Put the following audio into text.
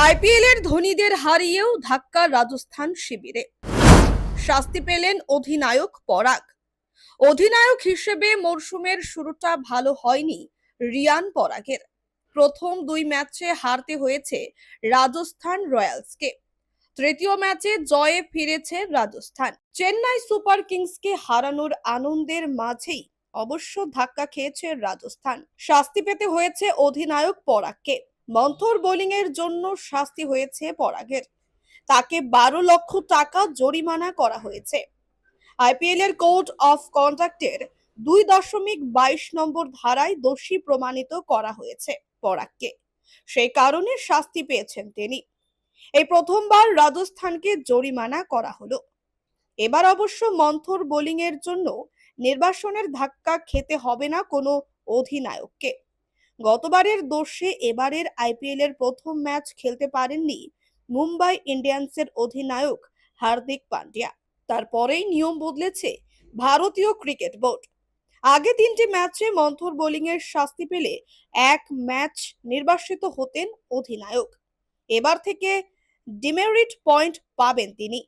IPL এর ধনীদের হারিয়েও ধাক্কা রাজস্থান শিবিরে। শাস্তি পেলেন অধিনায়ক পরাগ। অধিনায়ক হিসেবে মরশুমের শুরুটা ভালো হয়নি রিয়ান পরাগের। প্রথম দুই ম্যাচে হারতে হয়েছে রাজস্থান রয়্যালসকে। তৃতীয় ম্যাচে জয়ে ফিরেছে রাজস্থান। চেন্নাই সুপার কিংসকে হারানোর আনন্দের মাঝেই অবশ্য ধাক্কা খেয়েছে রাজস্থান। শাস্তি পেতে হয়েছে অধিনায়ক পরাগকে। মন্থর বোলিং এর জন্য শাস্তি হয়েছে পরাগের। তাকে 12 লক্ষ টাকা জরিমানা করা হয়েছে। আইপিএল এর কোড অফ কন্ডাক্টের 2.22 নম্বর ধারায় দোষী প্রমাণিত করা হয়েছে পরাগকে। সেই কারণে শাস্তি পেয়েছেন তিনি। এই প্রথমবার রাজস্থানকে জরিমানা করা হলো। এবার অবশ্য মন্থর বোলিং এর জন্য নির্বাসনের ধাক্কা খেতে হবে না কোনো অধিনায়ককে। গতবারের দোষে এবারের আইপিএল এর প্রথম ম্যাচ খেলতে পারেননি মুম্বাই ইন্ডিয়ান্সের অধিনায়ক হার্দিক পান্ডিয়া। তারপরেই নিয়ম বদলেছে ভারতীয় ক্রিকেট বোর্ড। আগে 3টি ম্যাচে মন্থর বোলিং এর শাস্তি পেলে এক ম্যাচ নির্বাসিত হতেন অধিনায়ক। এবার থেকে ডিমেরিট পয়েন্ট পাবেন তিনি।